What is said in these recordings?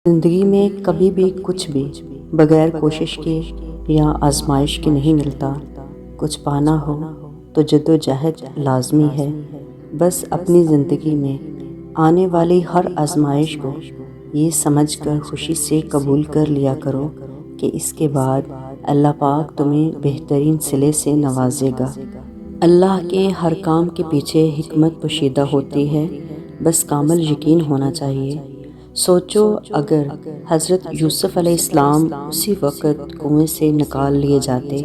زندگی میں کبھی بھی کچھ بھی بغیر کوشش کے یا آزمائش کے نہیں ملتا۔ کچھ پانا ہو تو جدوجہد لازمی ہے۔ بس اپنی زندگی میں آنے والی ہر آزمائش کو یہ سمجھ کر خوشی سے قبول کر لیا کرو کہ اس کے بعد اللہ پاک تمہیں بہترین صلے سے نوازے گا۔ اللہ کے ہر کام کے پیچھے حکمت پوشیدہ ہوتی ہے، بس کامل یقین ہونا چاہیے۔ سوچو اگر حضرت یوسف علیہ السلام اسی وقت کنویں سے نکال لیے جاتے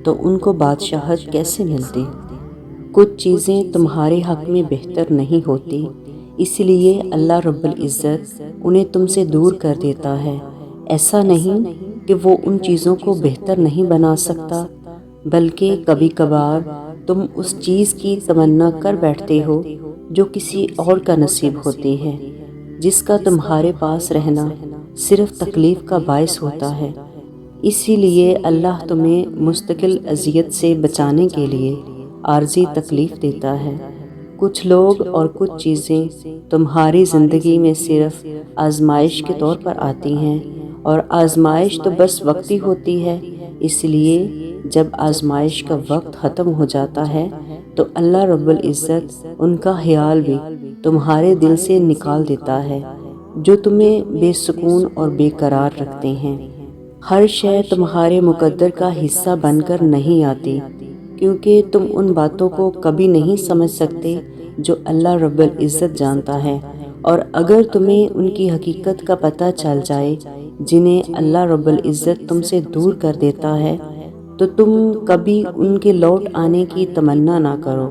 تو ان کو بادشاہت کیسے ملتی؟ کچھ چیزیں تمہارے حق میں بہتر نہیں ہوتی، اس لیے اللہ رب العزت انہیں تم سے دور کر دیتا ہے۔ ایسا نہیں کہ وہ ان چیزوں کو بہتر نہیں بنا سکتا، بلکہ کبھی کبھار تم اس چیز کی تمنا کر بیٹھتے ہو جو کسی اور کا نصیب ہوتی ہے، جس کا تمہارے پاس رہنا صرف تکلیف کا باعث ہوتا ہے۔ اسی لیے اللہ تمہیں مستقل اذیت سے بچانے کے لیے عارضی تکلیف دیتا ہے۔ کچھ لوگ اور کچھ چیزیں تمہاری زندگی میں صرف آزمائش کے طور پر آتی ہیں، اور آزمائش تو بس وقتی ہوتی ہے۔ اس لیے جب آزمائش کا وقت ختم ہو جاتا ہے تو اللہ رب العزت ان کا خیال بھی تمہارے دل سے نکال دیتا ہے جو تمہیں بے سکون اور بے قرار رکھتے ہیں۔ ہر شے تمہارے مقدر کا حصہ بن کر نہیں آتی، کیونکہ تم ان باتوں کو کبھی نہیں سمجھ سکتے جو اللہ رب العزت جانتا ہے، اور اگر تمہیں ان کی حقیقت کا پتہ چل جائے جنہیں اللہ رب العزت تم سے دور کر دیتا ہے تو تم کبھی ان کے لوٹ آنے کی تمنا نہ کرو۔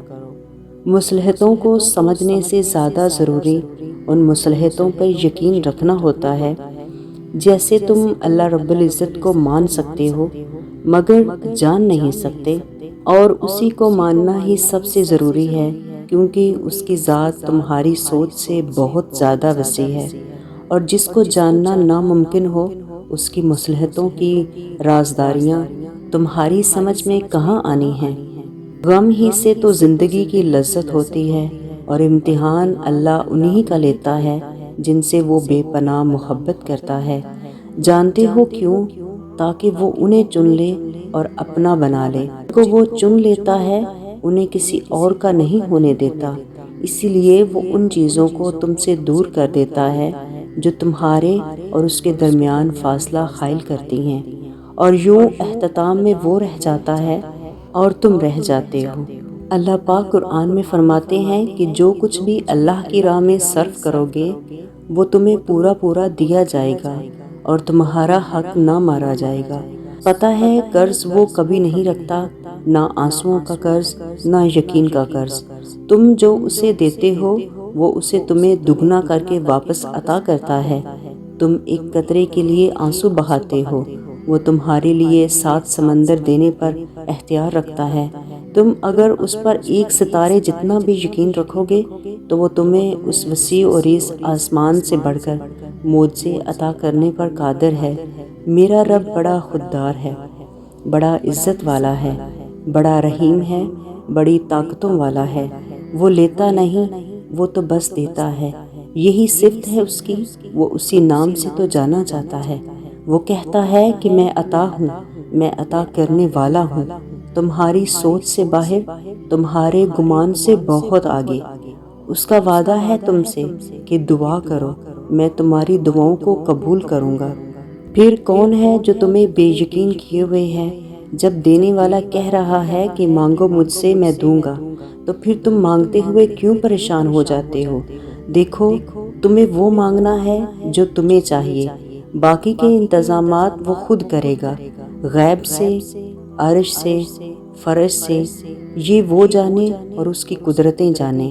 مصلحتوں کو سمجھنے سے زیادہ ضروری ان مصلحتوں پر یقین رکھنا ہوتا ہے۔ جیسے تم اللہ رب العزت کو مان سکتے ہو مگر جان نہیں سکتے، اور اسی کو ماننا ہی سب سے ضروری ہے، کیونکہ اس کی ذات تمہاری سوچ سے بہت زیادہ وسیع ہے، اور جس کو جاننا ناممکن ہو اس کی مصلحتوں کی رازداریاں تمہاری سمجھ میں کہاں آنی ہیں۔ غم ہی سے تو زندگی کی لذت ہوتی ہے، اور امتحان اللہ انہی کا لیتا ہے جن سے وہ بے پناہ محبت کرتا ہے۔ جانتے ہو کیوں؟ تاکہ وہ انہیں چن لے اور اپنا بنا لے۔ کو وہ چن لیتا ہے انہیں کسی اور کا نہیں ہونے دیتا، اسی لیے وہ ان چیزوں کو تم سے دور کر دیتا ہے جو تمہارے اور اس کے درمیان فاصلہ قائل کرتی ہیں، اور یوں اختتام میں وہ رہ جاتا ہے اور تم رہ جاتے ہو۔ اللہ پاک قرآن میں فرماتے ہیں کہ جو کچھ بھی اللہ کی راہ میں صرف کرو گے وہ تمہیں پورا پورا دیا جائے گا، اور تمہارا حق نہ مارا جائے گا۔ پتہ ہے قرض وہ کبھی نہیں رکھتا، نہ آنسوؤں کا قرض، نہ یقین کا قرض۔ تم جو اسے دیتے ہو وہ اسے تمہیں دگنا کر کے واپس عطا کرتا ہے۔ تم ایک قطرے کے لیے آنسو بہاتے ہو، وہ تمہارے لیے 7 سمندر دینے پر اختیار رکھتا ہے۔ تم اگر اس پر ایک ستارے جتنا بھی یقین رکھو گے تو وہ تمہیں اس وسیع و عریض آسمان سے بڑھ کر معجزے عطا کرنے پر قادر ہے۔ میرا رب بڑا خوددار ہے، بڑا عزت والا ہے، بڑا رحیم ہے، بڑی طاقتوں والا ہے۔ وہ لیتا نہیں، وہ تو بس دیتا ہے، یہی صفت ہے اس کی، وہ اسی نام سے تو جانا جاتا ہے۔ وہ کہتا ہے کہ میں عطا ہوں، میں عطا کرنے والا ہوں، تمہاری سوچ سے باہر، تمہارے گمان سے بہت آگے۔ اس کا وعدہ ہے تم سے کہ دعا کرو، میں تمہاری دعاؤں کو قبول کروں گا۔ پھر کون ہے جو تمہیں بے یقین کیے ہوئے ہے؟ جب دینے والا کہہ رہا ہے کہ مانگو مجھ سے میں دوں گا، تو پھر تم مانگتے ہوئے کیوں پریشان ہو جاتے ہو؟ دیکھو تمہیں وہ مانگنا ہے جو تمہیں چاہیے، باقی کے انتظامات وہ خود کرے گا، غیب سے، عرش سے، فرش سے، یہ وہ جانے اور اس کی قدرتیں جانے۔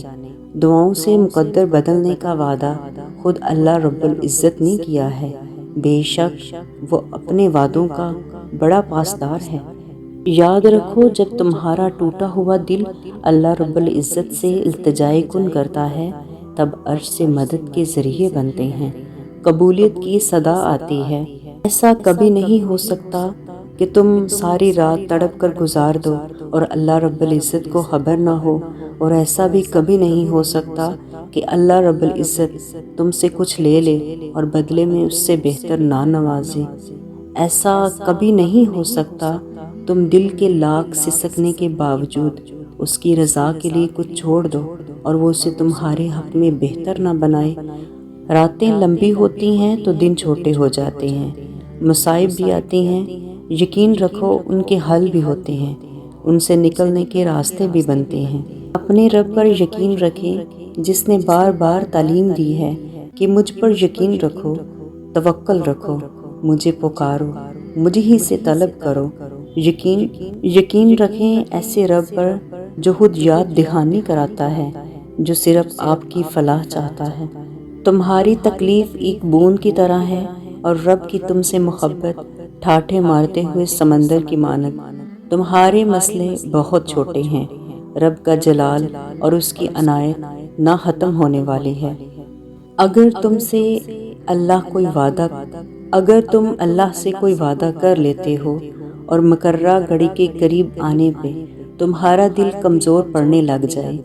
دعاؤں سے مقدر بدلنے کا وعدہ خود اللہ رب العزت نے کیا ہے، بے شک وہ اپنے وعدوں کا بڑا پاسدار ہے۔ یاد رکھو جب تمہارا ٹوٹا ہوا دل اللہ رب العزت سے التجائے کن کرتا ہے تب عرش سے مدد کے ذریعے بنتے ہیں، قبولیت کی صدا آتی ہے۔ ایسا کبھی نہیں ہو سکتا کہ تم ساری رات تڑپ کر گزار دو اور اللہ رب العزت کو خبر نہ ہو، اور ایسا بھی کبھی نہیں ہو سکتا کہ اللہ رب العزت تم سے کچھ لے لے اور بدلے میں اس سے بہتر نہ نوازے۔ ایسا کبھی نہیں ہو سکتا۔ تم دل کے لاکھ سسکنے کے باوجود اس کی رضا کے لیے کچھ چھوڑ دو اور وہ اسے تمہارے حق میں بہتر نہ بنائے۔ راتیں لمبی ہوتی ہیں تو دن چھوٹے ہو جاتے ہیں، مصائب بھی آتی ہیں، یقین رکھو ان کے حل بھی ہوتے ہیں، ان سے نکلنے کے راستے بھی بنتے ہیں۔ اپنے رب پر یقین رکھیں جس نے بار بار تعلیم دی ہے کہ مجھ پر یقین رکھو، توکل رکھو، مجھے پکارو، مجھ ہی سے طلب کرو۔ یقین رکھیں ایسے رب پر جو خود یاد دہانی کراتا ہے، جو صرف آپ کی فلاح چاہتا ہے۔ تمہاری تکلیف ایک بوند کی طرح ہے اور رب کی تم سے محبت ٹھاٹھے مارتے ہوئے سمندر کی مانند۔ تمہارے مسئلے بہت چھوٹے ہیں، رب کا جلال اور اس کی عنایت نہ ختم ہونے والی ہے۔ اگر تم اللہ سے کوئی وعدہ کر لیتے ہو اور مقررہ گھڑی کے قریب آنے پہ تمہارا دل کمزور پڑنے لگ جائے،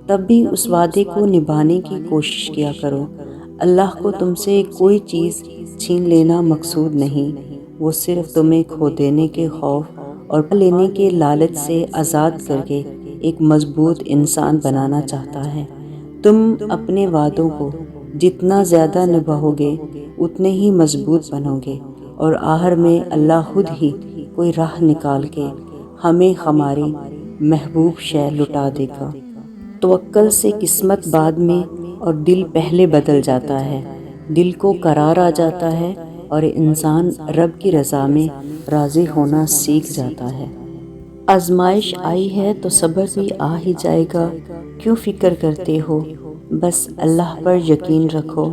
تب بھی اس وعدے کو نبھانے کی کوشش کیا کرو۔ اللہ کو تم سے کوئی چیز چھین لینا مقصود نہیں، وہ صرف تمہیں کھو دینے کے خوف اور پا لینے کے لالچ سے آزاد کر کے ایک مضبوط انسان بنانا چاہتا ہے۔ تم اپنے وعدوں کو جتنا زیادہ نبھاؤ گے اتنے ہی مضبوط بنو گے، اور آخر میں اللہ خود ہی کوئی راہ نکال کے ہمیں ہماری محبوب شے لٹا دے گا۔ توکل سے قسمت بعد میں اور دل پہلے بدل جاتا ہے، دل کو قرار آ جاتا ہے اور انسان رب کی رضا میں راضی ہونا سیکھ جاتا ہے۔ آزمائش آئی ہے تو صبر بھی آ ہی جائے گا، کیوں فکر کرتے ہو؟ بس اللہ پر یقین رکھو،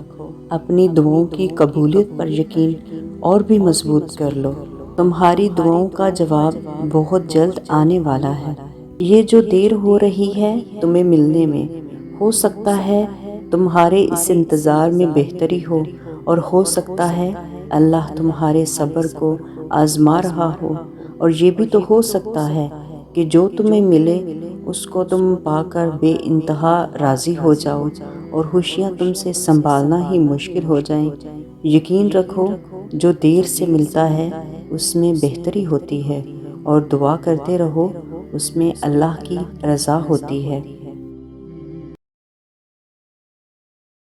اپنی دعاؤں کی قبولیت پر یقین اور بھی مضبوط کر لو۔ تمہاری دعاؤں کا جواب بہت جلد آنے والا ہے۔ یہ جو دیر ہو رہی ہے تمہیں ملنے میں، ہو سکتا ہے تمہارے اس انتظار میں بہتری ہو، اور ہو سکتا ہے اللہ تمہارے صبر کو آزما رہا ہو، اور یہ بھی تو ہو سکتا ہے کہ جو تمہیں ملے اس کو تم پا کر بے انتہا راضی ہو جاؤ اور خوشیاں تم سے سنبھالنا ہی مشکل ہو جائیں۔ یقین رکھو جو دیر سے ملتا ہے اس میں بہتری ہوتی ہے، اور دعا کرتے رہو اس میں اللہ کی رضا ہوتی ہے۔